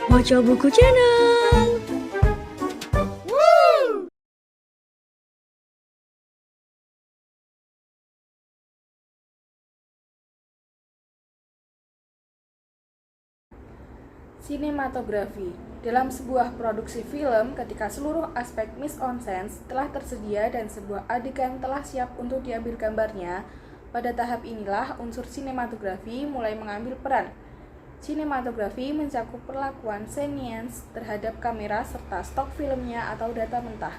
Moco Buku Channel. Sinematografi. Dalam sebuah produksi film, ketika seluruh aspek mise-en-scène telah tersedia dan sebuah adegan telah siap untuk diambil gambarnya, pada tahap inilah unsur sinematografi mulai mengambil peran. Sinematografi mencakup perlakuan seniens terhadap kamera serta stok filmnya atau data mentah.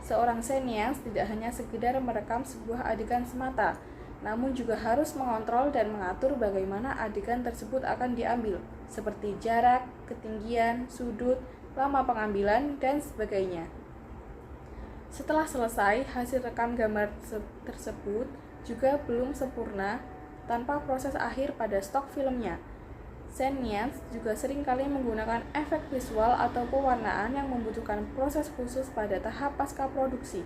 Seorang seniens tidak hanya sekedar merekam sebuah adegan semata, namun juga harus mengontrol dan mengatur bagaimana adegan tersebut akan diambil, seperti jarak, ketinggian, sudut, lama pengambilan, dan sebagainya. Setelah selesai, hasil rekam gambar tersebut juga belum sempurna tanpa proses akhir pada stok filmnya. Seniens juga seringkali menggunakan efek visual atau pewarnaan yang membutuhkan proses khusus pada tahap pasca produksi.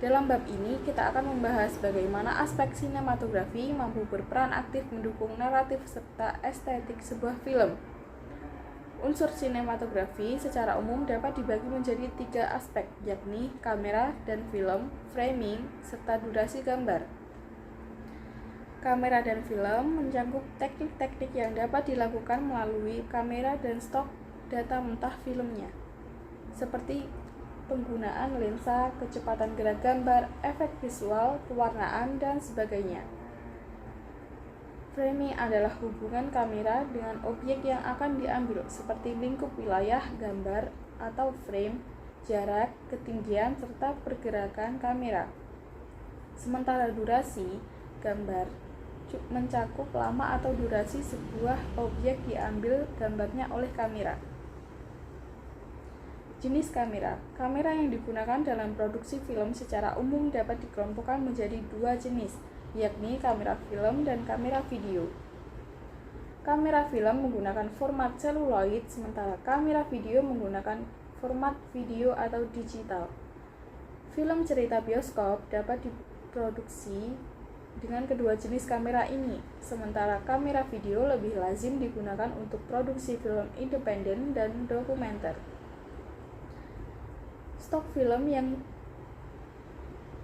Dalam bab ini, kita akan membahas bagaimana aspek sinematografi mampu berperan aktif mendukung naratif serta estetik sebuah film. Unsur sinematografi secara umum dapat dibagi menjadi 3 aspek, yakni kamera dan film, framing, serta durasi gambar. Kamera dan film mencakup teknik-teknik yang dapat dilakukan melalui kamera dan stok data mentah filmnya, seperti penggunaan lensa, kecepatan gerak gambar, efek visual, pewarnaan, dan sebagainya. Framing adalah hubungan kamera dengan objek yang akan diambil, seperti lingkup wilayah gambar atau frame, jarak, ketinggian, serta pergerakan kamera. Sementara durasi gambar mencakup lama atau durasi sebuah objek diambil gambarnya oleh kamera. Jenis kamera. Kamera yang digunakan dalam produksi film secara umum dapat dikelompokkan menjadi 2 jenis, yakni kamera film dan kamera video. Kamera film menggunakan format seluloid, sementara kamera video menggunakan format video atau digital. Film cerita bioskop dapat diproduksi dengan kedua jenis kamera ini, sementara kamera video lebih lazim digunakan untuk produksi film independen dan dokumenter. Stok film yang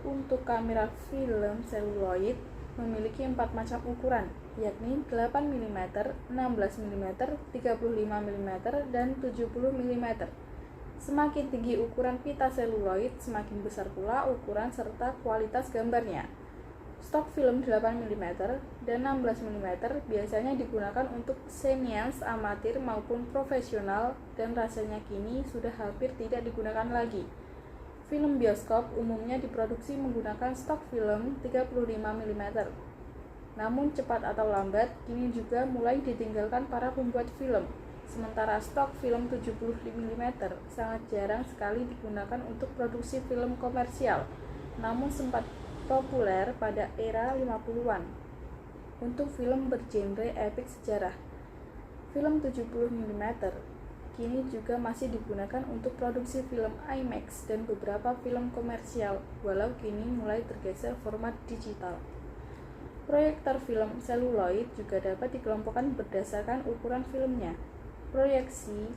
untuk kamera film seluloid memiliki 4 macam ukuran, yakni 8 mm, 16 mm, 35 mm, dan 70 mm. Semakin tinggi ukuran pita seluloid, semakin besar pula ukuran serta kualitas gambarnya. Stok film 8 mm dan 16 mm biasanya digunakan untuk seniens, amatir maupun profesional, dan rasanya kini sudah hampir tidak digunakan lagi. Film bioskop umumnya diproduksi menggunakan stok film 35 mm. Namun cepat atau lambat, kini juga mulai ditinggalkan para pembuat film. Sementara stok film 70 mm sangat jarang sekali digunakan untuk produksi film komersial, namun sempat populer pada era 50-an untuk film bergenre epik sejarah. Film 70 mm kini juga masih digunakan untuk produksi film IMAX dan beberapa film komersial, walau kini mulai tergeser format digital. Proyektor film seluloid juga dapat dikelompokkan berdasarkan ukuran filmnya. Proyeksi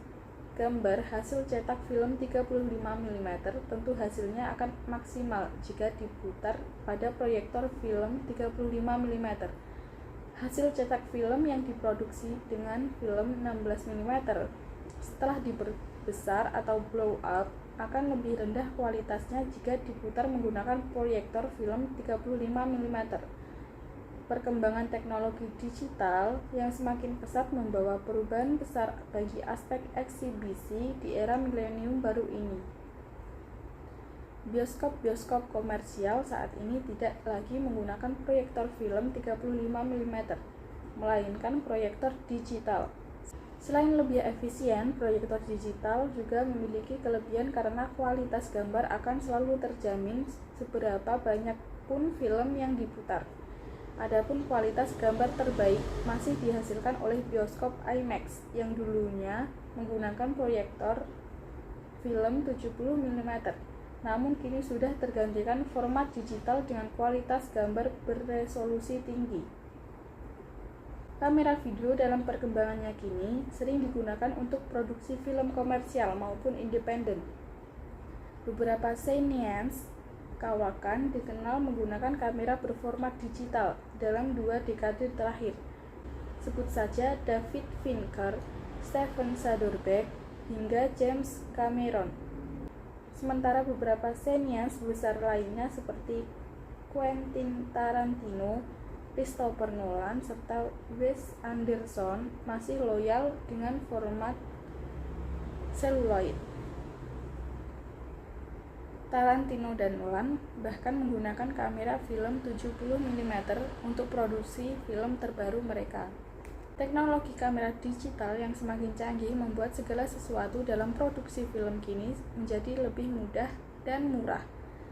gambar hasil cetak film 35 mm tentu hasilnya akan maksimal jika diputar pada proyektor film 35 mm. Hasil cetak film yang diproduksi dengan film 16 mm setelah diperbesar atau blow up akan lebih rendah kualitasnya jika diputar menggunakan proyektor film 35 mm. Perkembangan teknologi digital yang semakin pesat membawa perubahan besar bagi aspek eksibisi di era milenium baru ini. Bioskop-bioskop komersial saat ini tidak lagi menggunakan proyektor film 35 mm, melainkan proyektor digital. Selain lebih efisien, proyektor digital juga memiliki kelebihan karena kualitas gambar akan selalu terjamin seberapa banyak pun film yang diputar. Adapun kualitas gambar terbaik masih dihasilkan oleh bioskop IMAX yang dulunya menggunakan proyektor film 70 mm, namun kini sudah tergantikan format digital dengan kualitas gambar beresolusi tinggi. Kamera video dalam perkembangannya kini sering digunakan untuk produksi film komersial maupun independen. Beberapa cineast kawakan dikenal menggunakan kamera berformat digital dalam 2 dekade terakhir. Sebut saja David Fincher, Steven Soderbergh, hingga James Cameron. Sementara beberapa cineast besar lainnya seperti Quentin Tarantino, Christopher Nolan, serta Wes Anderson masih loyal dengan format celluloid. Tarantino dan Nolan bahkan menggunakan kamera film 70 mm untuk produksi film terbaru mereka. Teknologi kamera digital yang semakin canggih membuat segala sesuatu dalam produksi film kini menjadi lebih mudah dan murah,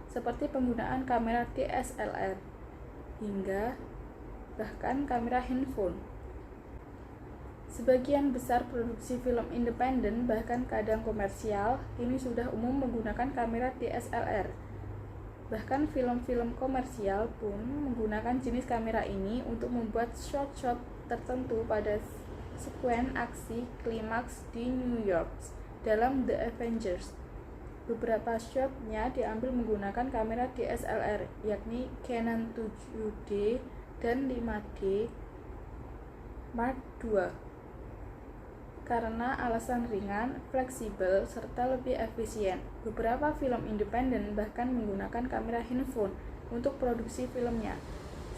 seperti penggunaan kamera DSLR hingga bahkan kamera handphone. Sebagian besar produksi film independen bahkan kadang komersial kini sudah umum menggunakan kamera DSLR. Bahkan film-film komersial pun menggunakan jenis kamera ini untuk membuat shot-shot tertentu pada sekuen aksi klimaks di New York dalam The Avengers. Beberapa shotnya diambil menggunakan kamera DSLR, yakni Canon 7D dan 5D Mark II, karena alasan ringan, fleksibel, serta lebih efisien. Beberapa film independen bahkan menggunakan kamera handphone untuk produksi filmnya.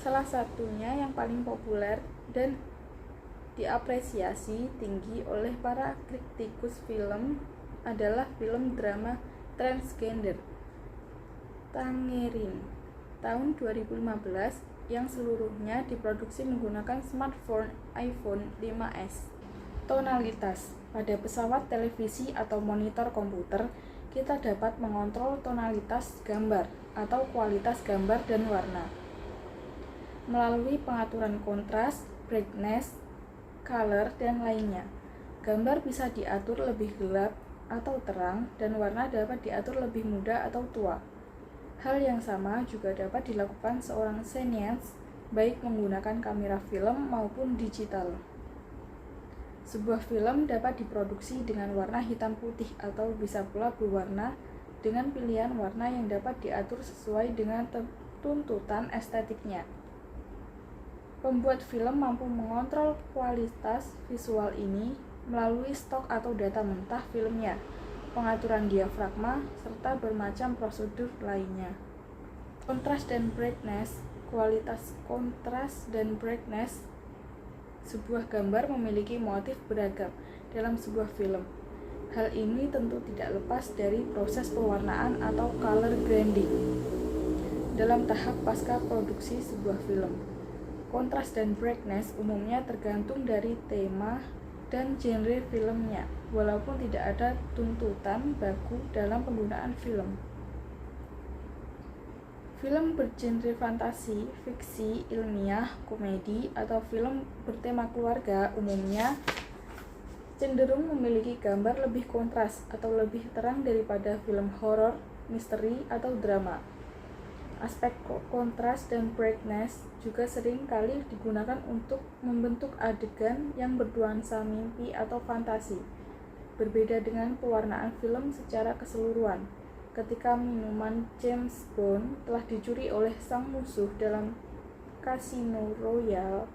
Salah satunya yang paling populer dan diapresiasi tinggi oleh para kritikus film adalah film drama transgender Tangerine tahun 2015 yang seluruhnya diproduksi menggunakan smartphone iPhone 5s. Tonalitas. Pada pesawat televisi atau monitor komputer, kita dapat mengontrol tonalitas gambar atau kualitas gambar dan warna melalui pengaturan kontras, brightness, color, dan lainnya. Gambar bisa diatur lebih gelap atau terang, dan warna dapat diatur lebih muda atau tua. Hal yang sama juga dapat dilakukan seorang cineast, baik menggunakan kamera film maupun digital. Sebuah film dapat diproduksi dengan warna hitam putih atau bisa pula berwarna dengan pilihan warna yang dapat diatur sesuai dengan tuntutan estetiknya. Pembuat film mampu mengontrol kualitas visual ini melalui stok atau data mentah filmnya, pengaturan diafragma, serta bermacam prosedur lainnya. Kontras dan brightness. Kualitas kontras dan brightness sebuah gambar memiliki motif beragam dalam sebuah film. Hal ini tentu tidak lepas dari proses pewarnaan atau color grading dalam tahap pasca produksi sebuah film. Kontras dan brightness umumnya tergantung dari tema dan genre filmnya, walaupun tidak ada tuntutan baku dalam penggunaan film. Film bergenre fantasi, fiksi, ilmiah, komedi, atau film bertema keluarga umumnya cenderung memiliki gambar lebih kontras atau lebih terang daripada film horor, misteri, atau drama. Aspek kontras dan brightness juga sering kali digunakan untuk membentuk adegan yang bernuansa mimpi atau fantasi. Berbeda dengan pewarnaan film secara keseluruhan. Ketika minuman James Bond telah dicuri oleh sang musuh dalam Casino Royale,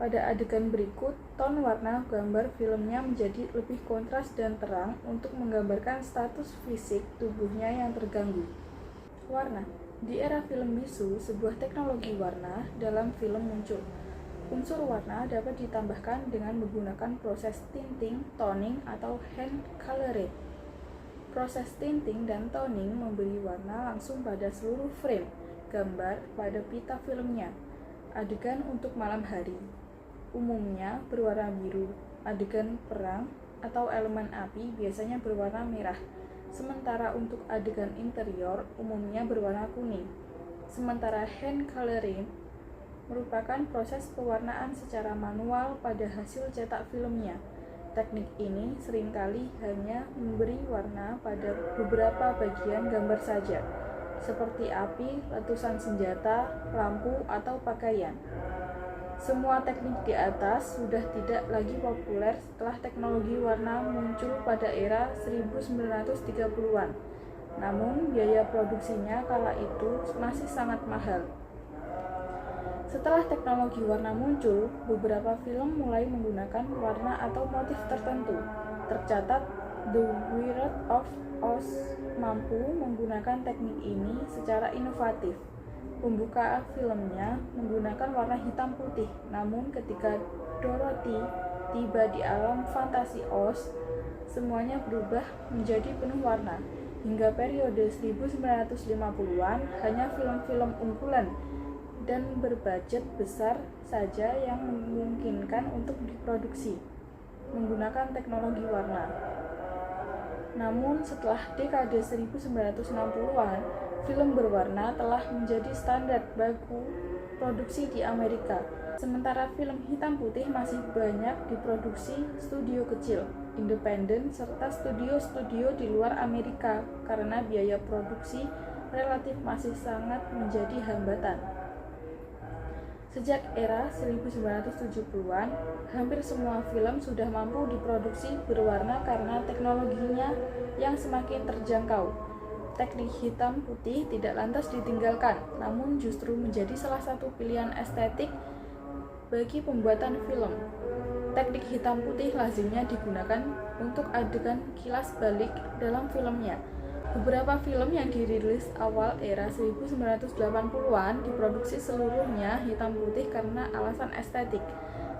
pada adegan berikut, ton warna gambar filmnya menjadi lebih kontras dan terang untuk menggambarkan status fisik tubuhnya yang terganggu. Warna. Di era film bisu, sebuah teknologi warna dalam film muncul. Unsur warna dapat ditambahkan dengan menggunakan proses tinting, toning, atau hand coloring. Proses tinting dan toning memberi warna langsung pada seluruh frame gambar pada pita filmnya. Adegan untuk malam hari umumnya berwarna biru. Adegan perang atau elemen api biasanya berwarna merah. Sementara untuk adegan interior umumnya berwarna kuning. Sementara hand coloring merupakan proses pewarnaan secara manual pada hasil cetak filmnya. Teknik ini seringkali hanya memberi warna pada beberapa bagian gambar saja, seperti api, letusan senjata, lampu, atau pakaian. Semua teknik di atas sudah tidak lagi populer setelah teknologi warna muncul pada era 1930-an. Namun, biaya produksinya kala itu masih sangat mahal. Setelah teknologi warna muncul, beberapa film mulai menggunakan warna atau motif tertentu. Tercatat, The Wizard of Oz mampu menggunakan teknik ini secara inovatif. Pembuka filmnya menggunakan warna hitam putih, namun ketika Dorothy tiba di alam fantasi Oz, semuanya berubah menjadi penuh warna. Hingga periode 1950-an, hanya film-film unggulan dan berbudget besar saja yang memungkinkan untuk diproduksi menggunakan teknologi warna. Namun setelah dekade 1960-an, film berwarna telah menjadi standar baku produksi di Amerika. Sementara film hitam putih masih banyak diproduksi studio kecil, independen, serta studio-studio di luar Amerika karena biaya produksi relatif masih sangat menjadi hambatan. Sejak era 1970-an, hampir semua film sudah mampu diproduksi berwarna karena teknologinya yang semakin terjangkau. Teknik hitam putih tidak lantas ditinggalkan, namun justru menjadi salah satu pilihan estetik bagi pembuatan film. Teknik hitam putih lazimnya digunakan untuk adegan kilas balik dalam filmnya. Beberapa film yang dirilis awal era 1980-an diproduksi seluruhnya hitam putih karena alasan estetik.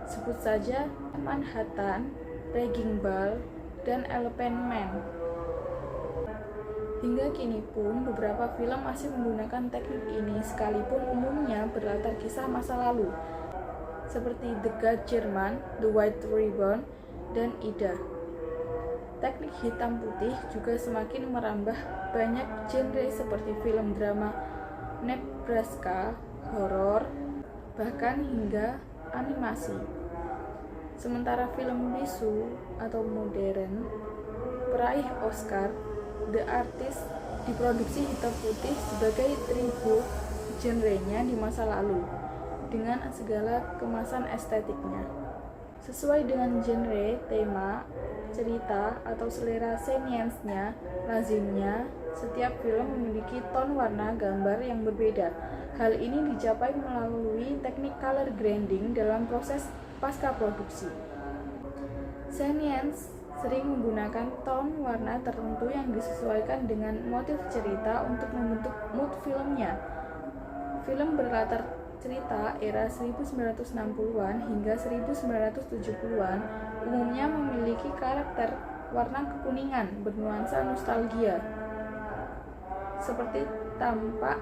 Sebut saja Manhattan, Raging Bull, dan Elephant Man. Hingga kini pun beberapa film masih menggunakan teknik ini sekalipun umumnya berlatar kisah masa lalu, seperti The God German, The White Ribbon, dan Ida. Teknik hitam putih juga semakin merambah banyak genre seperti film drama, Nebraska, horor, bahkan hingga animasi. Sementara film bisu atau modern, peraih Oscar, The Artist diproduksi hitam putih sebagai tribut genrenya di masa lalu dengan segala kemasan estetiknya. Sesuai dengan genre, tema, cerita, atau selera seniensnya, lazimnya setiap film memiliki ton warna gambar yang berbeda. Hal ini dicapai melalui teknik color grading dalam proses pasca produksi. Seniens sering menggunakan ton warna tertentu yang disesuaikan dengan motif cerita untuk membentuk mood filmnya. Film berlatar cerita era 1960-an hingga 1970-an umumnya memiliki karakter warna kekuningan bernuansa nostalgia, seperti tampak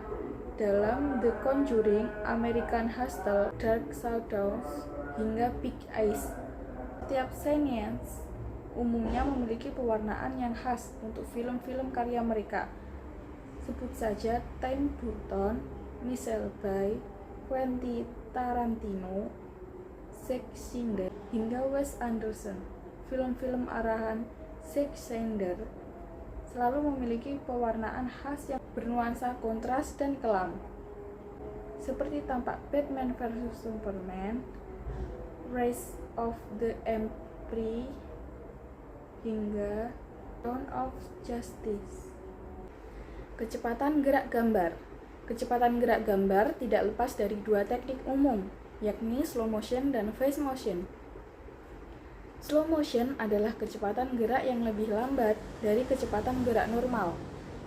dalam The Conjuring, American Hustle, Dark Shadows, hingga Big Eyes. Setiap seniens umumnya memiliki pewarnaan yang khas untuk film-film karya mereka. Sebut saja Tim Burton, Michael Bay, Quentin Tarantino, Zack Snyder, hingga Wes Anderson. Film-film arahan Zack Snyder selalu memiliki pewarnaan khas yang bernuansa kontras dan kelam, seperti tampak Batman vs Superman, Rise of the Empire, hingga Dawn of Justice. Kecepatan gerak gambar. Kecepatan gerak gambar tidak lepas dari dua teknik umum, yakni slow motion dan fast motion. Slow motion adalah kecepatan gerak yang lebih lambat dari kecepatan gerak normal,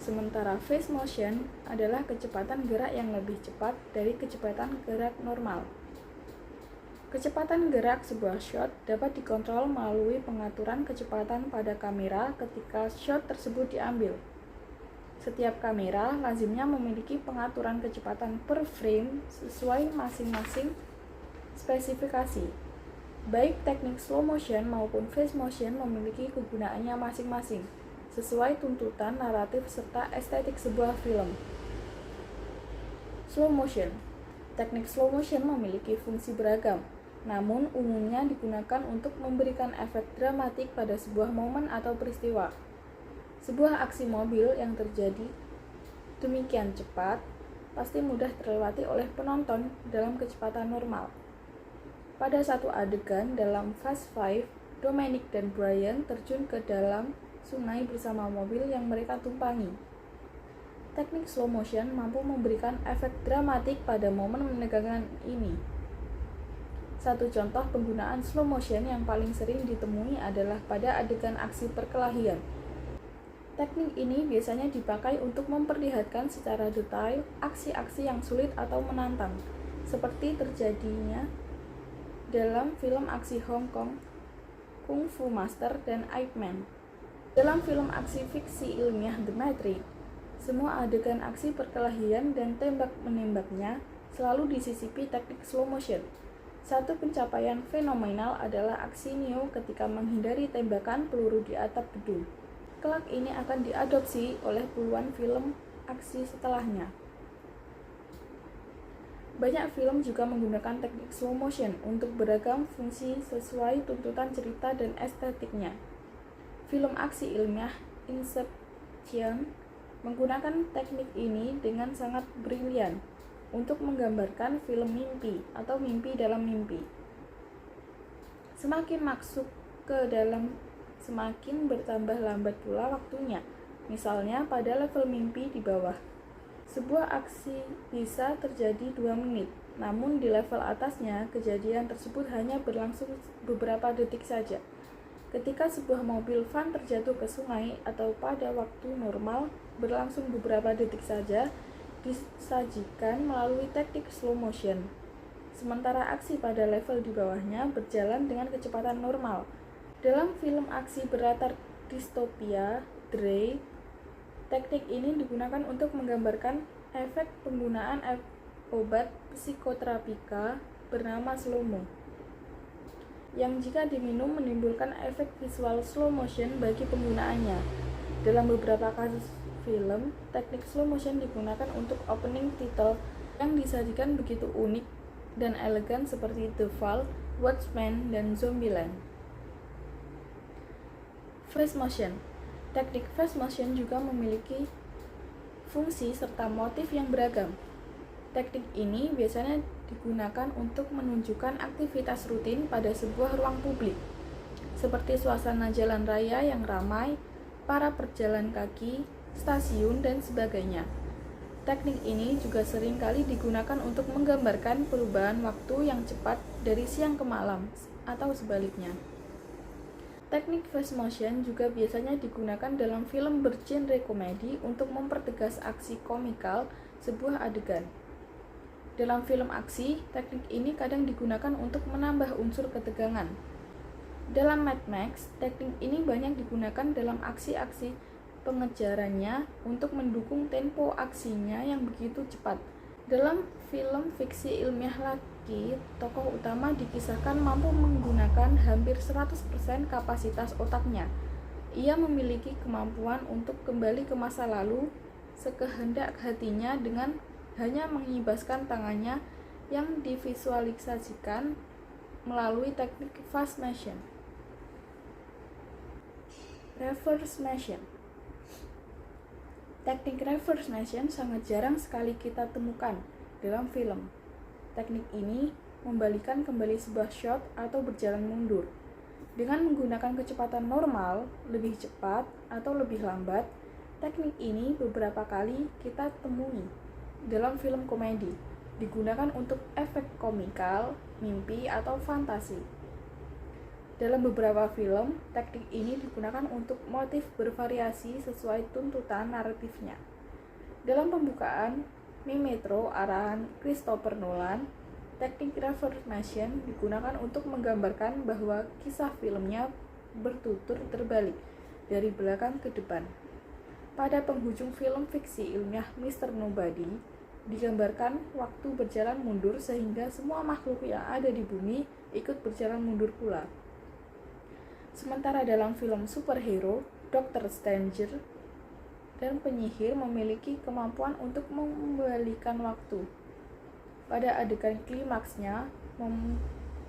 sementara fast motion adalah kecepatan gerak yang lebih cepat dari kecepatan gerak normal. Kecepatan gerak sebuah shot dapat dikontrol melalui pengaturan kecepatan pada kamera ketika shot tersebut diambil. Setiap kamera lazimnya memiliki pengaturan kecepatan per frame sesuai masing-masing spesifikasi. Baik teknik slow motion maupun fast motion memiliki kegunaannya masing-masing, sesuai tuntutan naratif serta estetik sebuah film. Slow motion. Teknik slow motion memiliki fungsi beragam, namun umumnya digunakan untuk memberikan efek dramatik pada sebuah momen atau peristiwa. Sebuah aksi mobil yang terjadi demikian cepat pasti mudah terlewati oleh penonton dalam kecepatan normal. Pada satu adegan dalam Fast Five, Dominic dan Brian terjun ke dalam sungai bersama mobil yang mereka tumpangi. Teknik slow motion mampu memberikan efek dramatik pada momen menegangkan ini. Satu contoh penggunaan slow motion yang paling sering ditemui adalah pada adegan aksi perkelahian. Teknik ini biasanya dipakai untuk memperlihatkan secara detail aksi-aksi yang sulit atau menantang, seperti terjadinya dalam film aksi Hong Kong, Kung Fu Master, dan Ip Man. Dalam film aksi fiksi ilmiah The Matrix, semua adegan aksi perkelahian dan tembak-menembaknya selalu disisipi teknik slow motion. Satu pencapaian fenomenal adalah aksi Neo ketika menghindari tembakan peluru di atap gedung. Kelak ini akan diadopsi oleh puluhan film aksi setelahnya. Banyak film juga menggunakan teknik slow motion untuk beragam fungsi sesuai tuntutan cerita dan estetiknya. Film aksi ilmiah Inception menggunakan teknik ini dengan sangat brilian untuk menggambarkan film mimpi atau mimpi dalam mimpi. Semakin masuk ke dalam, semakin bertambah lambat pula waktunya, misalnya pada level mimpi di bawah. Sebuah aksi bisa terjadi 2 menit, namun di level atasnya kejadian tersebut hanya berlangsung beberapa detik saja. Ketika sebuah mobil van terjatuh ke sungai atau pada waktu normal berlangsung beberapa detik saja, disajikan melalui teknik slow motion. Sementara aksi pada level di bawahnya berjalan dengan kecepatan normal. Dalam film aksi berlatar distopia, Drake, teknik ini digunakan untuk menggambarkan efek penggunaan obat psikoterapika bernama slow-mo, yang jika diminum menimbulkan efek visual slow motion bagi penggunaannya. Dalam beberapa kasus film, teknik slow motion digunakan untuk opening title yang disajikan begitu unik dan elegan seperti The Fall, Watchmen, dan Zombieland. Fast motion. Teknik fast motion juga memiliki fungsi serta motif yang beragam. Teknik ini biasanya digunakan untuk menunjukkan aktivitas rutin pada sebuah ruang publik, seperti suasana jalan raya yang ramai, para pejalan kaki, stasiun, dan sebagainya. Teknik ini juga sering kali digunakan untuk menggambarkan perubahan waktu yang cepat dari siang ke malam, atau sebaliknya. Teknik fast motion juga biasanya digunakan dalam film bergenre komedi untuk mempertegas aksi komikal sebuah adegan. Dalam film aksi, teknik ini kadang digunakan untuk menambah unsur ketegangan. Dalam Mad Max, teknik ini banyak digunakan dalam aksi-aksi pengejarannya untuk mendukung tempo aksinya yang begitu cepat. Dalam film fiksi ilmiah lagi, tokoh utama dikisahkan mampu menggunakan hampir 100% kapasitas otaknya. Ia memiliki kemampuan untuk kembali ke masa lalu sekehendak hatinya dengan hanya mengibaskan tangannya yang divisualisasikan melalui teknik fast motion. Reverse motion. Teknik reverse motion sangat jarang sekali kita temukan dalam film. Teknik ini membalikan kembali sebuah shot atau berjalan mundur. Dengan menggunakan kecepatan normal, lebih cepat atau lebih lambat, teknik ini beberapa kali kita temui dalam film komedi, digunakan untuk efek komikal, mimpi, atau fantasi. Dalam beberapa film, teknik ini digunakan untuk motif bervariasi sesuai tuntutan naratifnya. Dalam pembukaan Memento arahan Christopher Nolan, teknik reverse motion digunakan untuk menggambarkan bahwa kisah filmnya bertutur terbalik dari belakang ke depan. Pada penghujung film fiksi ilmiah Mr. Nobody, digambarkan waktu berjalan mundur sehingga semua makhluk yang ada di bumi ikut berjalan mundur pula. Sementara dalam film superhero, Dr. Stranger dan penyihir memiliki kemampuan untuk membalikan waktu. Pada adegan klimaksnya,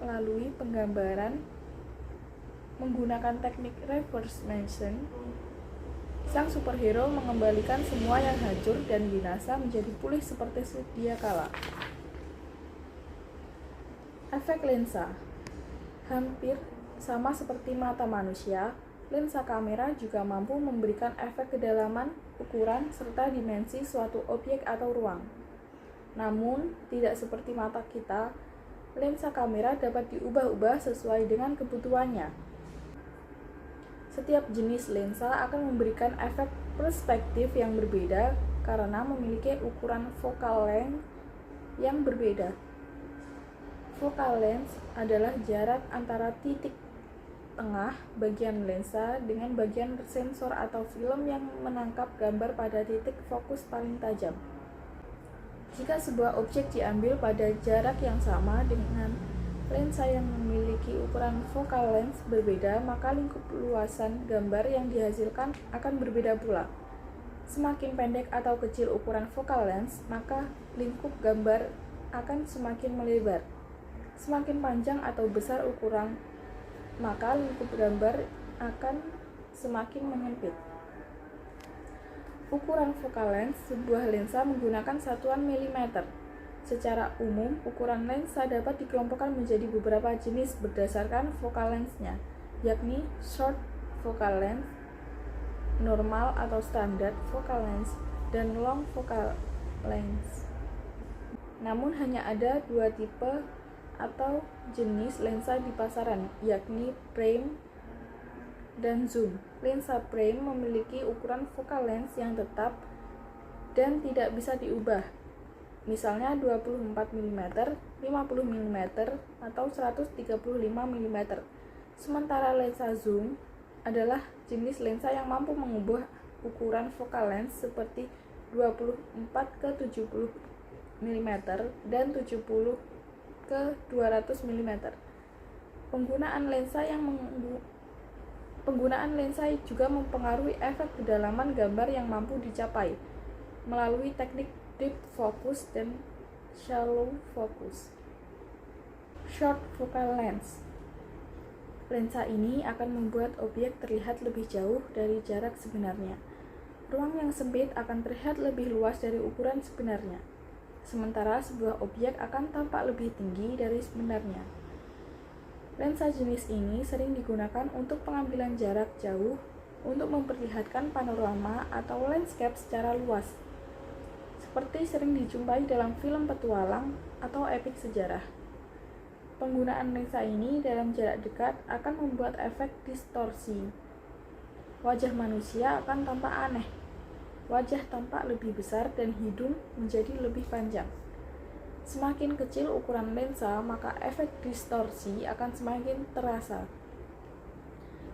melalui penggambaran menggunakan teknik reverse motion, sang superhero mengembalikan semua yang hancur dan binasa menjadi pulih seperti sedia kala. Efek lensa hampir sama seperti mata manusia. Lensa kamera juga mampu memberikan efek kedalaman, ukuran, serta dimensi suatu objek atau ruang. Namun, tidak seperti mata kita, lensa kamera dapat diubah-ubah sesuai dengan kebutuhannya. Setiap jenis lensa akan memberikan efek perspektif yang berbeda karena memiliki ukuran focal length yang berbeda. Focal length adalah jarak antara titik tengah bagian lensa dengan bagian sensor atau film yang menangkap gambar pada titik fokus paling tajam. Jika sebuah objek diambil pada jarak yang sama dengan lensa yang memiliki ukuran focal length berbeda, maka lingkup luasan gambar yang dihasilkan akan berbeda pula. Semakin pendek atau kecil ukuran focal length, maka lingkup gambar akan semakin melebar. Semakin panjang atau besar ukuran, maka lingkup gambar akan semakin menyempit. Ukuran focal length sebuah lensa menggunakan satuan milimeter. Secara umum, ukuran lensa dapat dikelompokkan menjadi beberapa jenis berdasarkan focal length-nya, yakni short focal length, normal atau standard focal length, dan long focal length. Namun hanya ada dua tipe atau jenis lensa di pasaran, yakni prime dan zoom. Lensa prime memiliki ukuran focal length yang tetap dan tidak bisa diubah, misalnya 24 mm, 50 mm, atau 135 mm. Sementara lensa zoom adalah jenis lensa yang mampu mengubah ukuran focal length seperti 24 ke 70 mm dan 70 ke 200 mm. Penggunaan lensa juga mempengaruhi efek kedalaman gambar yang mampu dicapai melalui teknik deep focus dan shallow focus. Short focal length. Lensa ini akan membuat objek terlihat lebih jauh dari jarak sebenarnya. Ruang yang sempit akan terlihat lebih luas dari ukuran sebenarnya, sementara sebuah objek akan tampak lebih tinggi dari sebenarnya. Lensa jenis ini sering digunakan untuk pengambilan jarak jauh untuk memperlihatkan panorama atau landscape secara luas, seperti sering dijumpai dalam film petualang atau epik sejarah. Penggunaan lensa ini dalam jarak dekat akan membuat efek distorsi. Wajah manusia akan tampak aneh. Wajah tampak lebih besar dan hidung menjadi lebih panjang. Semakin kecil ukuran lensa, maka efek distorsi akan semakin terasa.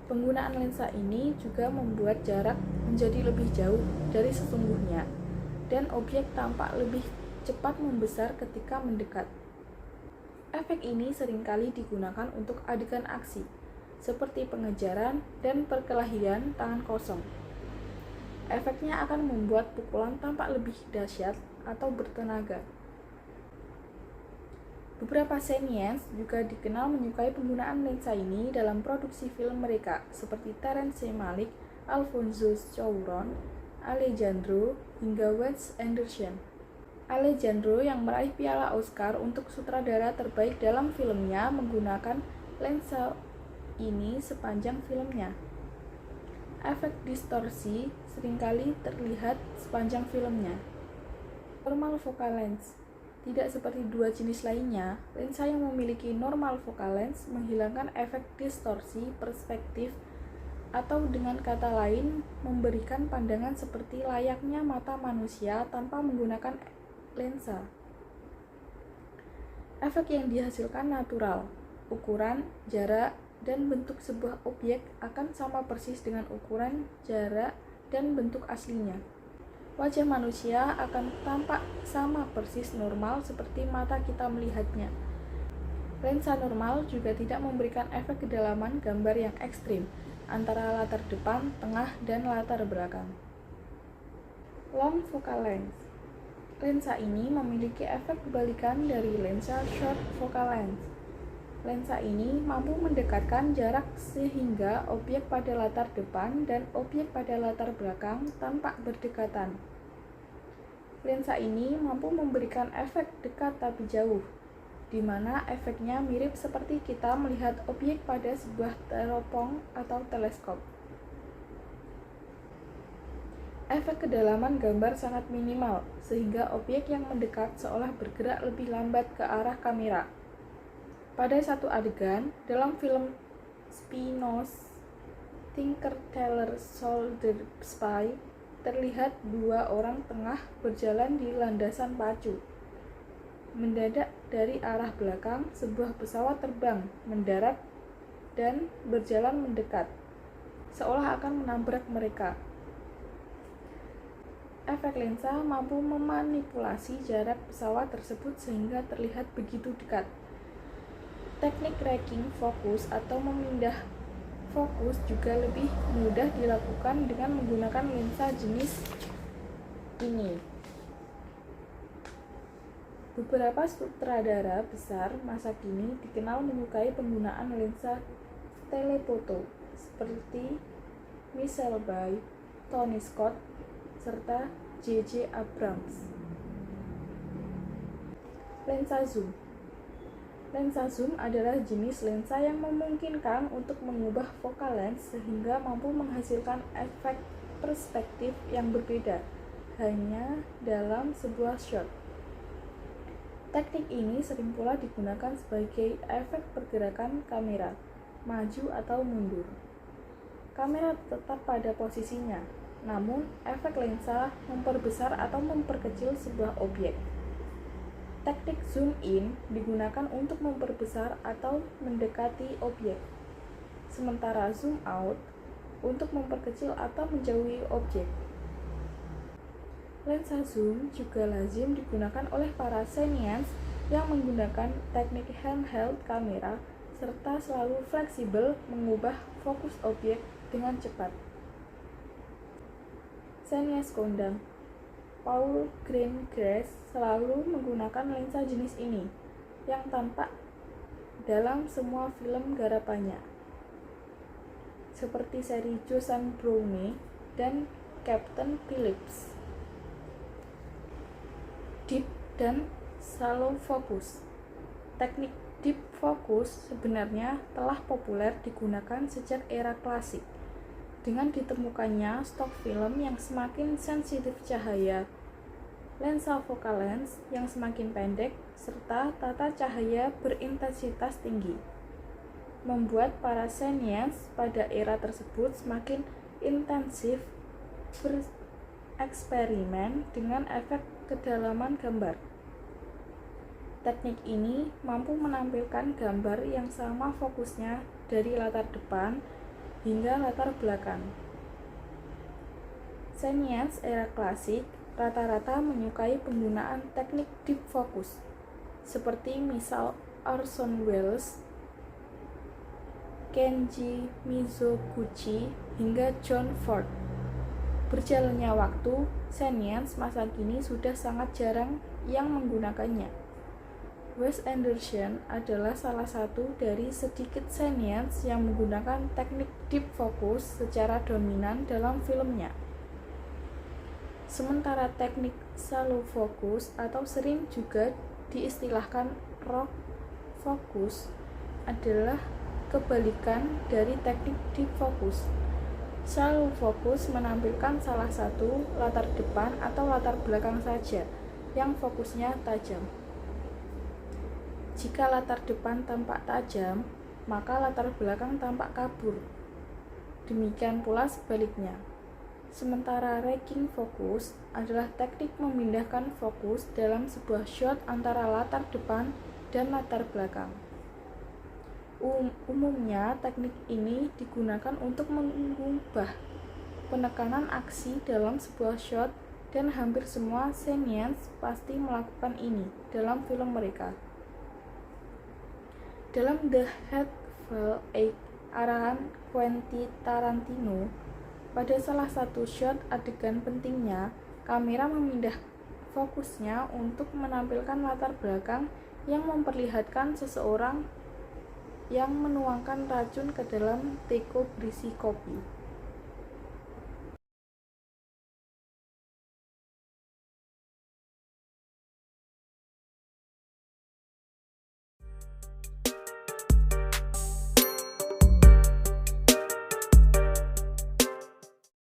Penggunaan lensa ini juga membuat jarak menjadi lebih jauh dari sesungguhnya, dan objek tampak lebih cepat membesar ketika mendekat. Efek ini seringkali digunakan untuk adegan aksi, seperti pengejaran dan perkelahian tangan kosong. Efeknya akan membuat pukulan tampak lebih dahsyat atau bertenaga. Beberapa seniors juga dikenal menyukai penggunaan lensa ini dalam produksi film mereka, seperti Terence Malick, Alfonso Cuarón, Alejandro, hingga Wes Anderson. Alejandro yang meraih piala Oscar untuk sutradara terbaik dalam filmnya menggunakan lensa ini sepanjang filmnya. Efek distorsi seringkali terlihat sepanjang filmnya. Normal focal length. Tidak seperti dua jenis lainnya, lensa yang memiliki normal focal length menghilangkan efek distorsi perspektif, atau dengan kata lain, memberikan pandangan seperti layaknya mata manusia tanpa menggunakan lensa. Efek yang dihasilkan natural. Ukuran, jarak, dan bentuk sebuah objek akan sama persis dengan ukuran, jarak, dan bentuk aslinya. Wajah manusia akan tampak sama persis normal seperti mata kita melihatnya. Lensa normal juga tidak memberikan efek kedalaman gambar yang ekstrim antara latar depan, tengah, dan latar belakang. Long focal length. Lensa ini memiliki efek kebalikan dari lensa short focal length. Lensa ini mampu mendekatkan jarak sehingga objek pada latar depan dan objek pada latar belakang tampak berdekatan. Lensa ini mampu memberikan efek dekat tapi jauh. di mana efeknya mirip seperti kita melihat objek pada sebuah teropong atau teleskop. Efek kedalaman gambar sangat minimal, sehingga objek yang mendekat seolah bergerak lebih lambat ke arah kamera. Pada satu adegan dalam film Spino's Tinker Tailor Soldier Spy, terlihat dua orang tengah berjalan di landasan pacu. Mendadak dari arah belakang, sebuah pesawat terbang, mendarat, dan berjalan mendekat, seolah akan menabrak mereka. Efek lensa mampu memanipulasi jarak pesawat tersebut sehingga terlihat begitu dekat. Teknik racking fokus atau memindah fokus juga lebih mudah dilakukan dengan menggunakan lensa jenis ini. Beberapa sutradara besar masa kini dikenal menyukai penggunaan lensa telefoto seperti Michael Bay, Tony Scott, serta J.J. Abrams. Lensa zoom. Lensa zoom adalah jenis lensa yang memungkinkan untuk mengubah focal length sehingga mampu menghasilkan efek perspektif yang berbeda hanya dalam sebuah shot. Teknik ini sering pula digunakan sebagai efek pergerakan kamera, maju atau mundur. Kamera tetap pada posisinya, namun efek lensa memperbesar atau memperkecil sebuah objek. Teknik zoom in digunakan untuk memperbesar atau mendekati objek, sementara zoom out untuk memperkecil atau menjauhi objek. Lensa zoom juga lazim digunakan oleh para cineast yang menggunakan teknik handheld kamera serta selalu fleksibel mengubah fokus objek dengan cepat. Cineast kondang Paul Greengrass selalu menggunakan lensa jenis ini yang tampak dalam semua film garapannya, seperti seri Josan Browne dan Captain Phillips. Deep dan shallow focus. Teknik deep focus sebenarnya telah populer digunakan sejak era klasik. Dengan ditemukannya stok film yang semakin sensitif cahaya, lensa focal length yang semakin pendek, serta tata cahaya berintensitas tinggi, membuat para cineast pada era tersebut semakin intensif bereksperimen dengan efek kedalaman gambar. Teknik ini mampu menampilkan gambar yang sama fokusnya dari latar depan hingga latar belakang. Cineast era klasik rata-rata menyukai penggunaan teknik deep focus, seperti misal Orson Welles, Kenji Mizoguchi, hingga John Ford. Berjalannya waktu, cineast masa kini sudah sangat jarang yang menggunakannya. Wes Anderson adalah salah satu dari sedikit cineast yang menggunakan teknik deep focus secara dominan dalam filmnya. Sementara teknik shallow focus atau sering juga diistilahkan raw focus adalah kebalikan dari teknik deep focus. Shallow focus menampilkan salah satu latar depan atau latar belakang saja yang fokusnya tajam. Jika latar depan tampak tajam, maka latar belakang tampak kabur. Demikian pula sebaliknya. Sementara racking focus adalah teknik memindahkan fokus dalam sebuah shot antara latar depan dan latar belakang. Umumnya teknik ini digunakan untuk mengubah penekanan aksi dalam sebuah shot dan hampir semua cineast pasti melakukan ini dalam film mereka. Dalam The Hateful Eight arahan Quentin Tarantino, pada salah satu shot adegan pentingnya, kamera memindah fokusnya untuk menampilkan latar belakang yang memperlihatkan seseorang yang menuangkan racun ke dalam teko berisi kopi.